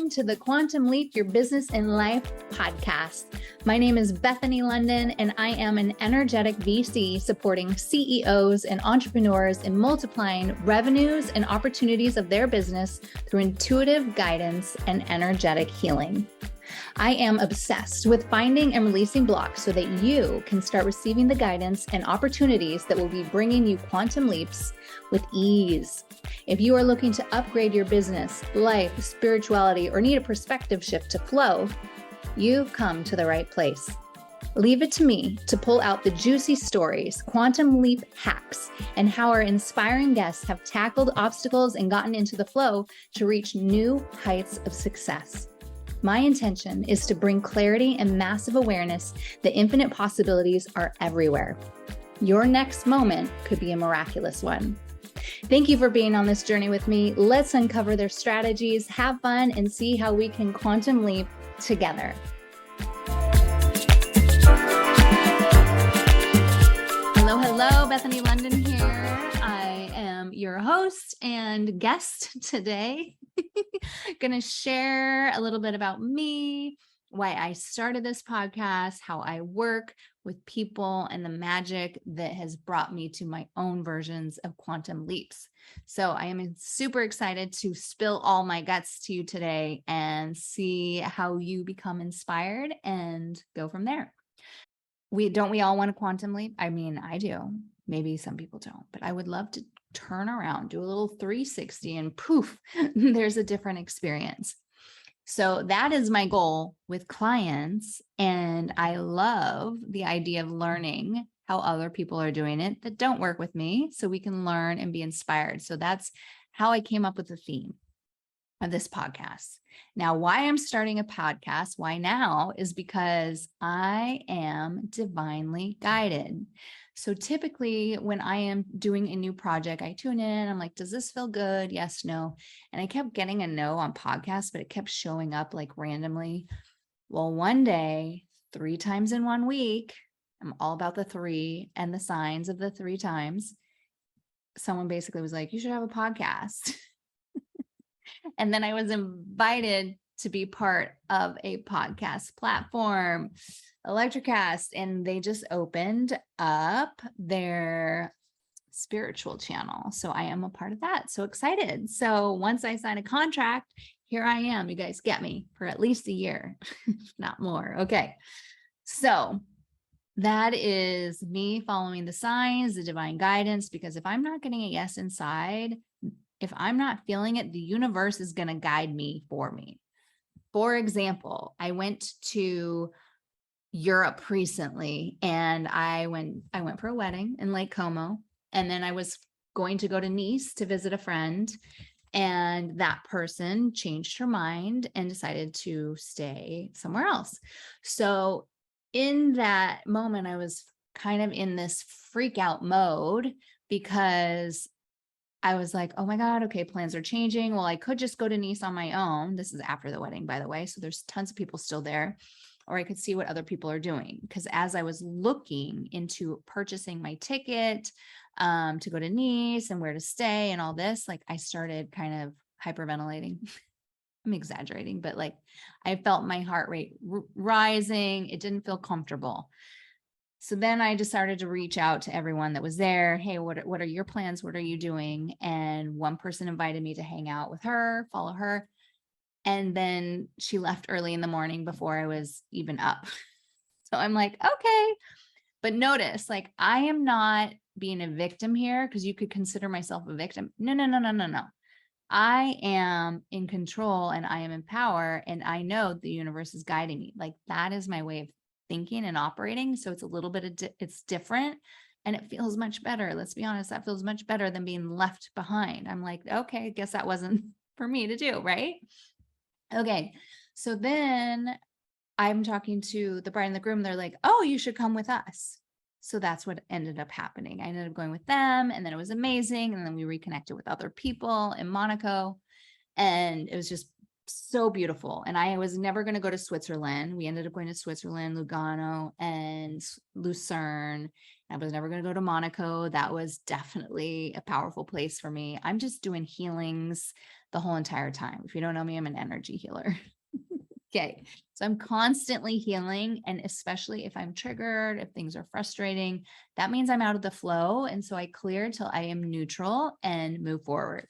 welcome to the Quantum Leap Your Business and Life podcast. My name is Bethany Londyn, and I am an energetic VC supporting CEOs and entrepreneurs in multiplying revenues and opportunities of their business through intuitive guidance and energetic healing. I am obsessed with finding and releasing blocks so that you can start receiving the guidance and opportunities that will be bringing you quantum leaps with ease. If you are looking to upgrade your business, life, spirituality, or need a perspective shift to flow, you've come to the right place. Leave it to me to pull out the juicy stories, quantum leap hacks, and how our inspiring guests have tackled obstacles and gotten into the flow to reach new heights of success. My intention is to bring clarity and massive awareness that infinite possibilities are everywhere. Your next moment could be a miraculous one. Thank you for being on this journey with me. Let's uncover their strategies, have fun, and see how we can quantum leap together. Hello, Bethany Londyn here. I am your host and guest today. Going to share a little bit about me, why I started this podcast, how I work with people, and the magic that has brought me to my own versions of quantum leaps. So I am super excited to spill all my guts to you today and see how you become inspired and go from there. Don't we all want a quantum leap? I mean, I do. Maybe some people don't, but I would love to turn around, do a little 360 and poof, there's a different experience. So that is my goal with clients. And I love the idea of learning how other people are doing it that don't work with me so we can learn and be inspired. So that's how I came up with the theme of this podcast. Now, why I'm starting a podcast, why now, is because I am divinely guided. So typically when I am doing a new project, I tune in, I'm like, does this feel good? Yes, no. And I kept getting a no on podcasts, but it kept showing up like randomly. Well, one day, 3 times in 1 week, I'm all about the 3 and the signs of the 3 times. Someone basically was like, you should have a podcast. And then I was invited to be part of a podcast platform, Electrocast, and they just opened up their spiritual channel. So I am a part of that. So excited. So once I sign a contract, here I am. You guys get me for at least a year, if not more. Okay. So that is me following the signs, the divine guidance, because if I'm not getting a yes inside, if I'm not feeling it, the universe is going to guide me for me. For example, I went to Europe recently and I went for a wedding in Lake Como. And then I was going to go to Nice to visit a friend. And that person changed her mind and decided to stay somewhere else. So in that moment, I was kind of in this freak out mode because I was like, oh my God, okay, plans are changing. Well, I could just go to Nice on my own. This is after the wedding, by the way. So there's tons of people still there. Or I could see what other people are doing. Because as I was looking into purchasing my ticket to go to Nice and where to stay and all this, like I started kind of hyperventilating. I'm exaggerating, but like I felt my heart rate rising. It didn't feel comfortable. So then I decided to reach out to everyone that was there. Hey, what are your plans? What are you doing? And one person invited me to hang out with her, follow her. And then she left early in the morning before I was even up. So I'm like, okay. But notice, like, I am not being a victim here because you could consider myself a victim. No. I am in control and I am in power. And I know the universe is guiding me. Like that is my way of thinking and operating. So it's a little bit it's different and it feels much better. Let's be honest. That feels much better than being left behind. I'm like, okay, I guess that wasn't for me to do. Right. Okay. So then I'm talking to the bride and the groom. They're like, oh, you should come with us. So that's what ended up happening. I ended up going with them and then it was amazing. And then we reconnected with other people in Monaco and it was just so beautiful. And I was never going to go to Switzerland. We ended up going to Switzerland, Lugano and Lucerne I was never going to go to Monaco. That was definitely a powerful place for me. I'm just doing healings the whole entire time. If you don't know me, I'm an energy healer. Okay. So I'm constantly healing. And especially if I'm triggered, if things are frustrating, that means I'm out of the flow. And so I clear till I am neutral and move forward.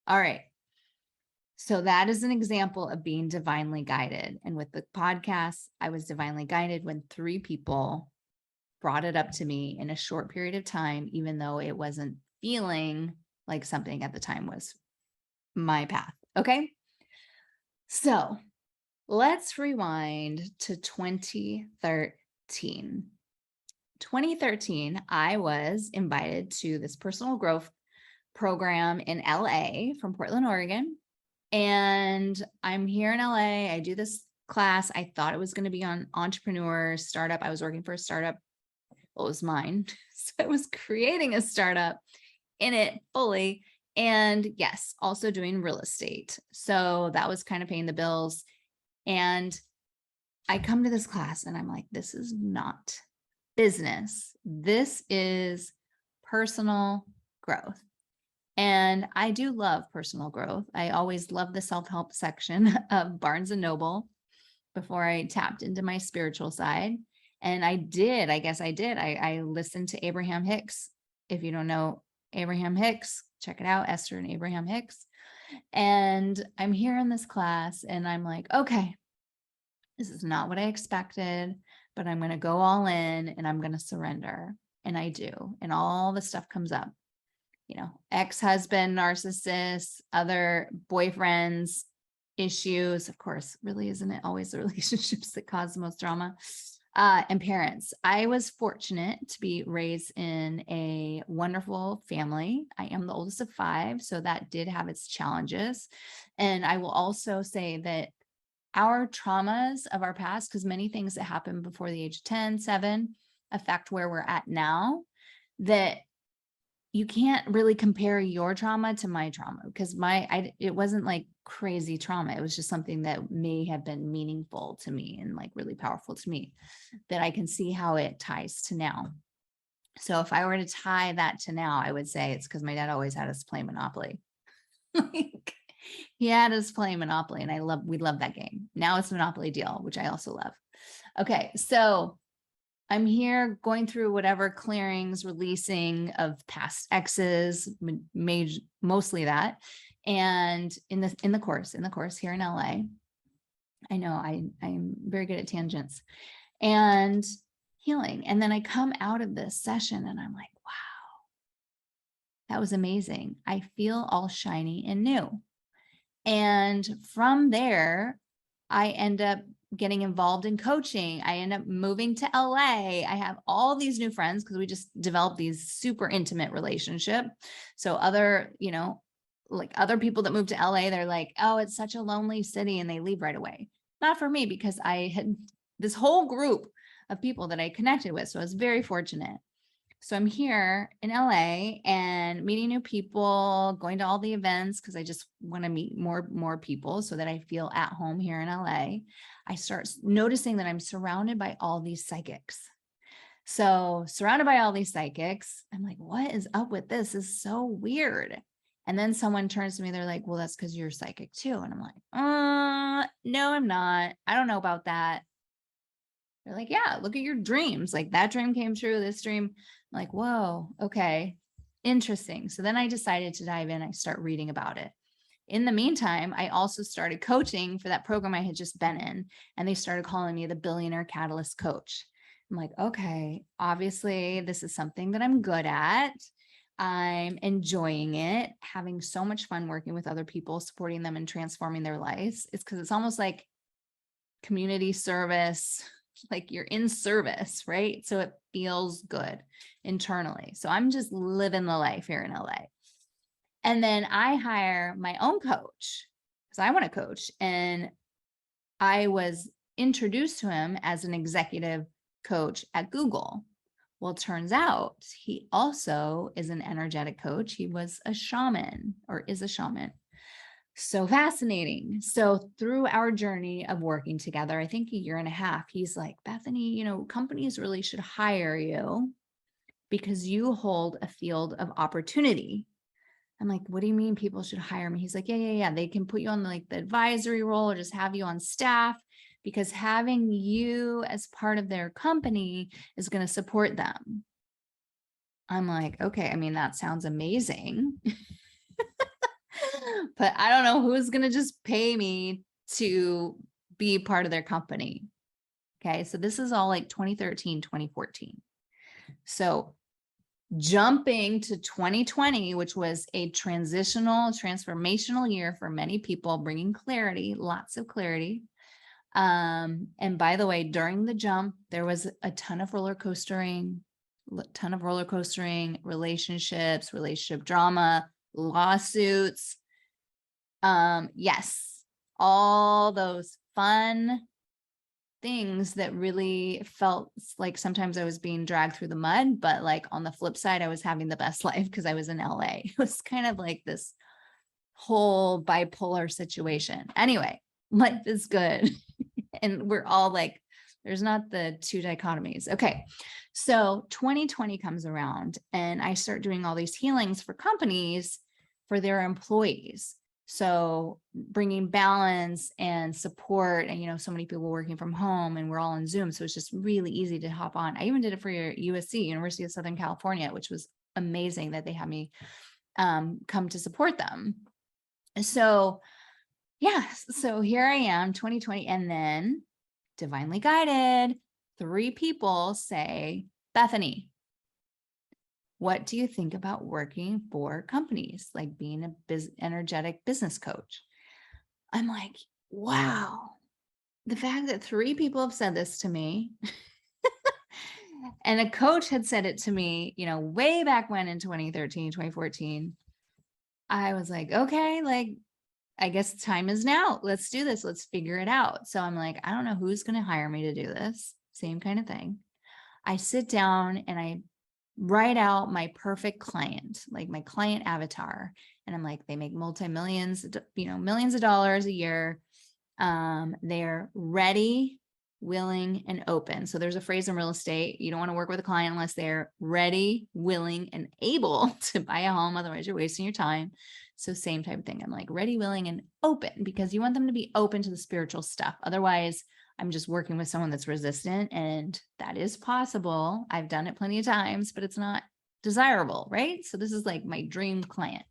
All right. So that is an example of being divinely guided. And with the podcast, I was divinely guided when 3 people brought it up to me in a short period of time, even though it wasn't feeling like something at the time was my path. Okay. So let's rewind to 2013. 2013, I was invited to this personal growth program in LA from Portland, Oregon. And I'm here in LA. I do this class. I thought it was going to be on entrepreneur startup. I was working for a startup. Well, it was mine. So I was creating a startup in it fully. And yes, also doing real estate. So that was kind of paying the bills. And I come to this class and I'm like, this is not business. This is personal growth. And I do love personal growth. I always love the self-help section of Barnes and Noble before I tapped into my spiritual side. And I listened to Abraham Hicks. If you don't know Abraham Hicks, check it out, Esther and Abraham Hicks. And I'm here in this class and I'm like, okay, this is not what I expected, but I'm going to go all in and I'm going to surrender. And I do. And all the stuff comes up, ex-husband, narcissists, other boyfriends, issues. Of course, really, isn't it always the relationships that cause the most drama? And parents. I was fortunate to be raised in a wonderful family. I am the oldest of 5, so that did have its challenges. And I will also say that our traumas of our past, because many things that happened before the age of 10, 7 affect where we're at now, that you can't really compare your trauma to my trauma, because it wasn't like crazy trauma. It was just something that may have been meaningful to me and like really powerful to me, that I can see how it ties to now. So if I were to tie that to now, I would say it's because my dad always had us play Monopoly. Like, he had us play Monopoly, and we love that game. Now it's Monopoly Deal, which I also love. Okay, so I'm here going through whatever clearings, releasing of past exes, mostly that. And in the course here in LA, I know I'm very good at tangents and healing. And then I come out of this session and I'm like, wow, that was amazing. I feel all shiny and new. And from there, I end up getting involved in coaching. I end up moving to LA. I have all these new friends because we just developed these super intimate relationship. So other people that move to LA, they're like, oh, it's such a lonely city, and they leave right away. Not for me, because I had this whole group of people that I connected with. So I was very fortunate. So I'm here in LA and meeting new people, going to all the events because I just want to meet more people so that I feel at home here in LA. I start noticing that I'm surrounded by all these psychics. So surrounded by all these psychics, I'm like, what is up with this? This is so weird. And then someone turns to me, they're like, well, that's because you're psychic too. And I'm like, no, I'm not. I don't know about that. They're like, yeah, look at your dreams. Like, that dream came true, this dream. I'm like, whoa, okay, interesting. So then I decided to dive in. I start reading about it. In the meantime, I also started coaching for that program I had just been in, and they started calling me the Billionaire Catalyst Coach. I'm like, okay, obviously this is something that I'm good at. I'm enjoying it, having so much fun working with other people, supporting them and transforming their lives. It's because it's almost like community service, like you're in service, right? So it feels good internally. So I'm just living the life here in LA. And then I hire my own coach because I want to coach. And I was introduced to him as an executive coach at Google. Well, it turns out he also is an energetic coach. He was a shaman, or is a shaman. So fascinating. So through our journey of working together, I think 1.5 years, he's like, Bethany, companies really should hire you because you hold a field of opportunity. I'm like, what do you mean people should hire me? He's like, yeah. They can put you on like the advisory role or just have you on staff, because having you as part of their company is going to support them. I'm like, okay, I mean, that sounds amazing. But I don't know who's going to just pay me to be part of their company. Okay. So this is all like 2013, 2014. So jumping to 2020, which was a transformational year for many people, bringing clarity, lots of clarity. And by the way, during the jump, there was a ton of roller coastering, relationships, relationship drama, lawsuits. Yes, all those fun things that really felt like sometimes I was being dragged through the mud, but like on the flip side, I was having the best life because I was in LA. It was kind of like this whole bipolar situation. Anyway, life is good. And we're all like, there's not the two dichotomies. Okay. So 2020 comes around and I start doing all these healings for companies for their employees. So bringing balance and support, and so many people working from home and we're all on Zoom. So it's just really easy to hop on. I even did it for your USC, University of Southern California, which was amazing that they had me come to support them. So yeah, so here I am, 2020, and then divinely guided, 3 people say, Bethany, what do you think about working for companies, like being a energetic business coach? I'm like, wow, the fact that 3 people have said this to me and a coach had said it to me, way back when in 2013, 2014, I was like, okay, like, I guess time is now. Let's do this. Let's figure it out. So I'm like, I don't know who's going to hire me to do this. Same kind of thing. I sit down and I write out my perfect client, like my client avatar. And I'm like, they make multi-millions, millions of dollars a year. They're ready, willing, and open. So there's a phrase in real estate. You don't want to work with a client unless they're ready, willing, and able to buy a home. Otherwise you're wasting your time. So same type of thing. I'm like ready, willing, and open, because you want them to be open to the spiritual stuff. Otherwise, I'm just working with someone that's resistant, and that is possible. I've done it plenty of times, but it's not desirable, right? So this is like my dream client.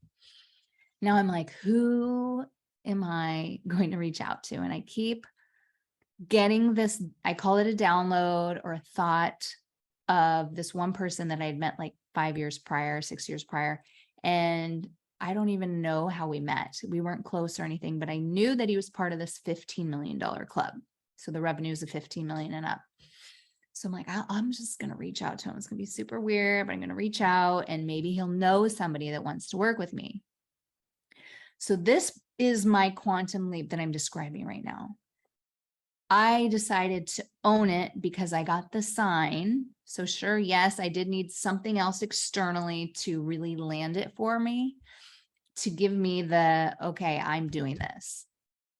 Now I'm like, who am I going to reach out to? And I keep getting this, I call it a download or a thought of this one person that I had met like 5 years prior, 6 years prior. And I don't even know how we met. We weren't close or anything, but I knew that he was part of this $15 million club. So the revenues of 15 million and up. So I'm like, I'm just going to reach out to him. It's going to be super weird, but I'm going to reach out and maybe he'll know somebody that wants to work with me. So this is my quantum leap that I'm describing right now. I decided to own it because I got the sign. So sure, yes, I did need something else externally to really land it for me, to give me the, okay, I'm doing this.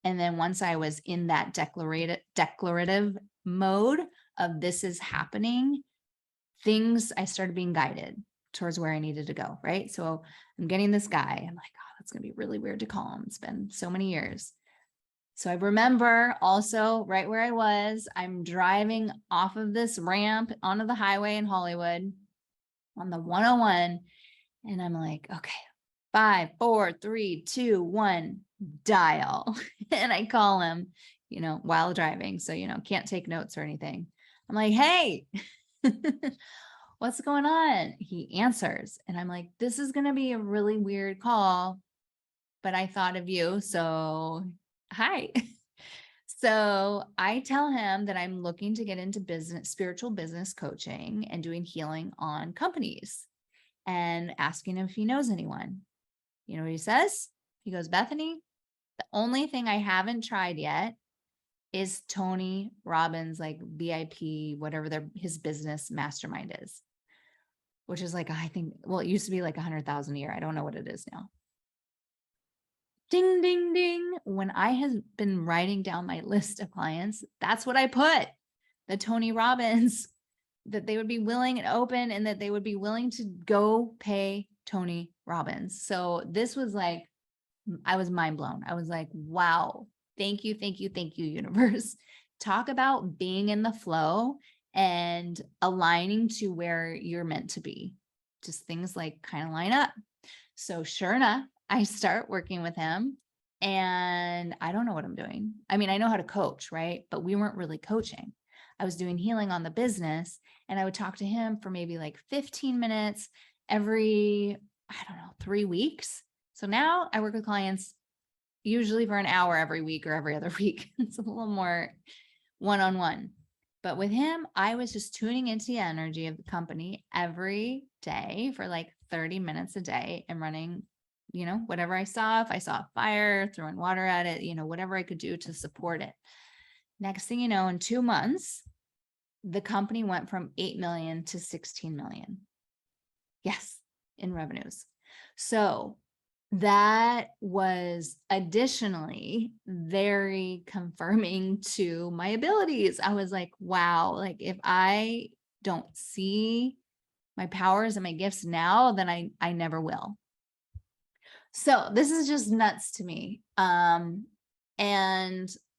And then once I was in that declarative mode of this is happening, I started being guided towards where I needed to go, right? So I'm getting this guy. I'm like, oh, that's going to be really weird to call him. It's been so many years. So I remember also right where I was, I'm driving off of this ramp onto the highway in Hollywood on the 101. And I'm like, okay, 5, 4, 3, 2, 1, dial. And I call him, while driving. So, can't take notes or anything. I'm like, hey, what's going on? He answers. And I'm like, this is going to be a really weird call, but I thought of you. So hi. So I tell him that I'm looking to get into spiritual business coaching and doing healing on companies, and asking him if he knows anyone. You know what he says? He goes, Bethany, the only thing I haven't tried yet is Tony Robbins, like VIP, whatever his business mastermind is, which is like, I think, well, it used to be like 100,000 a year. I don't know what it is now. Ding, ding, ding. When I have been writing down my list of clients, that's what I put, the Tony Robbins that they would be willing and open, and that they would be willing to go pay Tony Robbins. So this was like, I was mind blown. I was like, wow, thank you, universe. Talk about being in the flow and aligning to where you're meant to be. Just things like kind of line up. So sure enough, I start working with him, and I don't know what I'm doing. I mean, I know how to coach, right? But we weren't really coaching. I was doing healing on the business, and I would talk to him for maybe like 15 minutes every, I don't know, 3 weeks. So now I work with clients usually for an hour every week or every other week. It's a little more one-on-one. But with him, I was just tuning into the energy of the company every day for like 30 minutes a day and running, whatever I saw. If I saw a fire, throwing water at it, whatever I could do to support it. Next thing you know, in 2 months, the company went from 8 million to 16 million. Yes, in revenues. So that was additionally very confirming to my abilities. I was like, wow, like if I don't see my powers and my gifts now, then I never will. So this is just nuts to me. And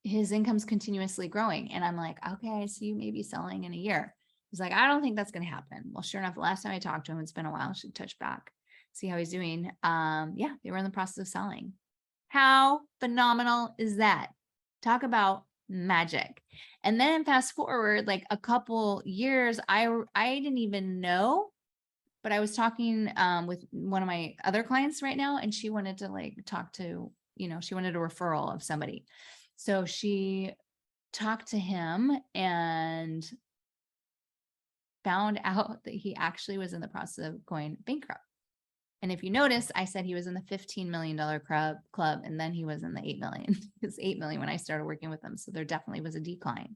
his income's continuously growing. And I'm like, okay, I see you maybe selling in a year. He's like, I don't think that's going to happen. Well, sure enough, the last time I talked to him, it's been a while. I should touch back, see how he's doing. Yeah, they were in the process of selling. How phenomenal is that? Talk about magic. And then fast forward like a couple years, I didn't even know, but I was talking with one of my other clients right now, and she wanted to like talk to, she wanted a referral of somebody. So she talked to him and found out that he actually was in the process of going bankrupt. And if you notice, I said he was in the $15 million club, and then he was in the 8 million. It was 8 million when I started working with him. So there definitely was a decline.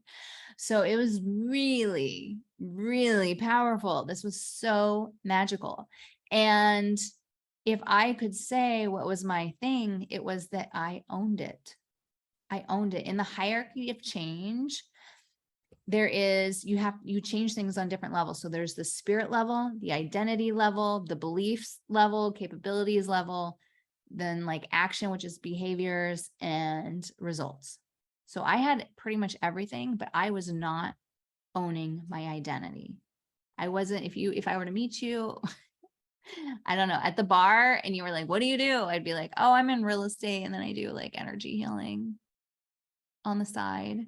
So it was really, really powerful. This was so magical. And if I could say what was my thing, it was that I owned it. I owned it. In the hierarchy of change, you change things on different levels. So there's the spirit level, the identity level, the beliefs level, capabilities level, then like action, which is behaviors, and results. So I had pretty much everything, but I was not owning my identity. I wasn't, if I were to meet you, I don't know, at the bar, and you were like, what do you do? I'd be like, oh, I'm in real estate, and then I do like energy healing on the side.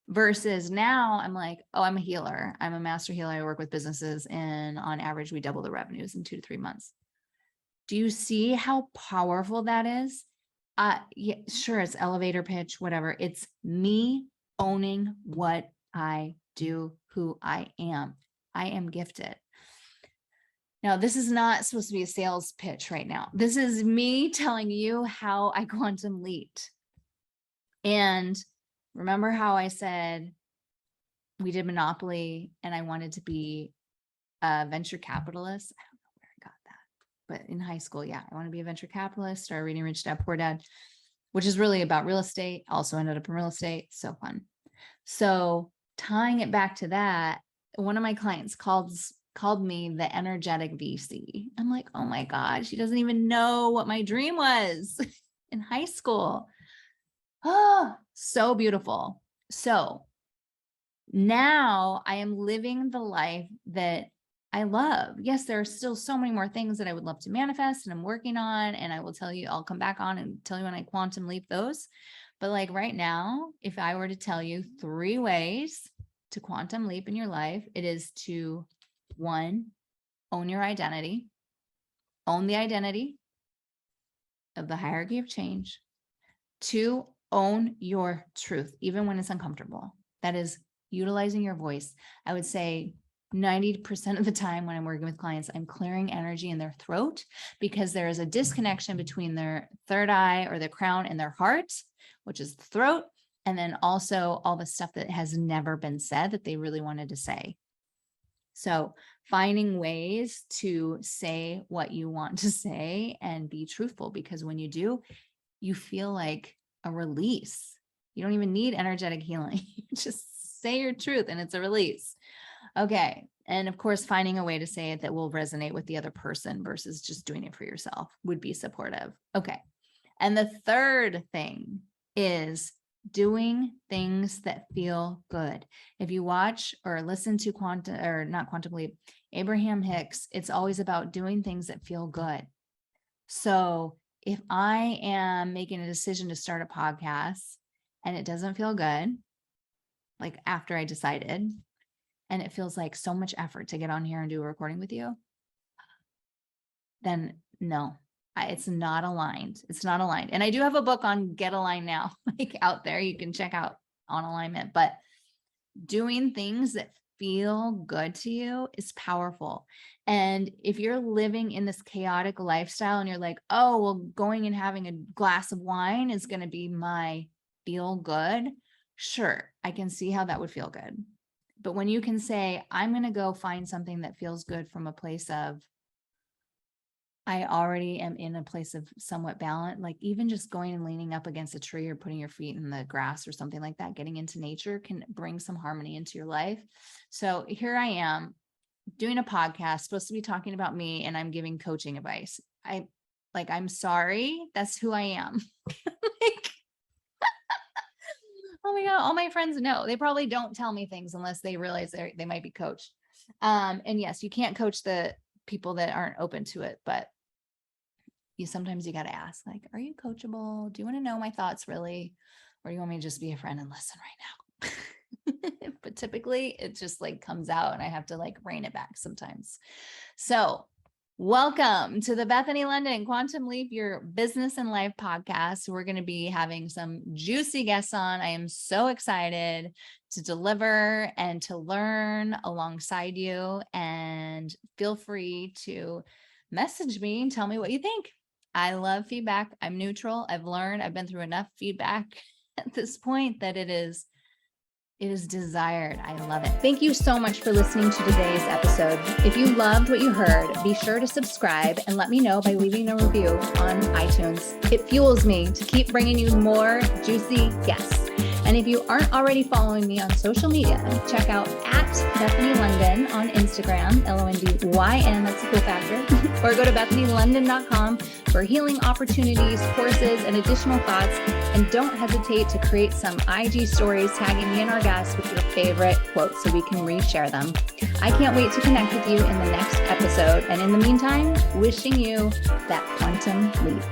Versus now I'm like, oh, I'm a healer. I'm a master healer. I work with businesses, and on average, we double the revenues in 2 to 3 months. Do you see how powerful that is? Yeah, sure. It's elevator pitch, whatever. It's me owning what I do, who I am. I am gifted. Now, this is not supposed to be a sales pitch right now. This is me telling you how I quantum leaped. And remember how I said we did Monopoly and I wanted to be a venture capitalist? I don't know where I got that, but in high school, yeah, I want to be a venture capitalist. Started reading Rich Dad Poor Dad, which is really about real estate. Also ended up in real estate. So fun. So tying it back to that, one of my clients called me the energetic VC. I'm like, oh my God, she doesn't even know what my dream was in high school. Oh, so beautiful. So now I am living the life that I love. Yes, there are still so many more things that I would love to manifest and I'm working on, and I will tell you, I'll come back on and tell you when I quantum leap those. But like right now, if I were to tell you 3 ways to quantum leap in your life, it is to 1, own your identity, own the identity of the hierarchy of change. 2, own your truth, even when it's uncomfortable. That is utilizing your voice. I would say 90% of the time when I'm working with clients, I'm clearing energy in their throat because there is a disconnection between their third eye or their crown and their heart, which is the throat. And then also all the stuff that has never been said that they really wanted to say. So finding ways to say what you want to say and be truthful, because when you do, you feel like a release. You don't even need energetic healing. You just say your truth and it's a release. Okay. And of course, finding a way to say it that will resonate with the other person versus just doing it for yourself would be supportive. Okay. And the third thing is doing things that feel good. If you watch or listen to Abraham Hicks, it's always about doing things that feel good. So if I am making a decision to start a podcast and it doesn't feel good, like after I decided, and it feels like so much effort to get on here and do a recording with you, then no, it's not aligned. It's not aligned. And I do have a book on Get Aligned Now, like out there, you can check out on alignment, but doing things that feel good to you is powerful. And if you're living in this chaotic lifestyle and you're like, oh, well, going and having a glass of wine is going to be my feel good. Sure. I can see how that would feel good. But when you can say, I'm going to go find something that feels good from a place of, I already am in a place of somewhat balance, like even just going and leaning up against a tree or putting your feet in the grass or something like that, getting into nature can bring some harmony into your life. So here I am doing a podcast, supposed to be talking about me, and I'm giving coaching advice. I'm sorry, that's who I am. Oh my God, all my friends know. They probably don't tell me things unless they realize they might be coached. And yes, you can't coach the people that aren't open to it, but sometimes you got to ask, like, are you coachable? Do you want to know my thoughts really? Or do you want me to just be a friend and listen right now? But typically it just like comes out and I have to like rein it back sometimes. So welcome to the Bethany Londyn Quantum Leap, your business and life podcast. We're going to be having some juicy guests on. I am so excited to deliver and to learn alongside you, and feel free to message me and tell me what you think. I love feedback. I'm neutral. I've been through enough feedback at this point that it is desired. I love it. Thank you so much for listening to today's episode. If you loved what you heard, be sure to subscribe and let me know by leaving a review on iTunes. It fuels me to keep bringing you more juicy guests. And if you aren't already following me on social media, check out @Bethany Londyn on Instagram, LONDYN, that's a cool factor, or go to BethanyLondyn.com for healing opportunities, courses, and additional thoughts. And don't hesitate to create some IG stories tagging me and our guests with your favorite quotes so we can reshare them. I can't wait to connect with you in the next episode. And in the meantime, wishing you that quantum leap.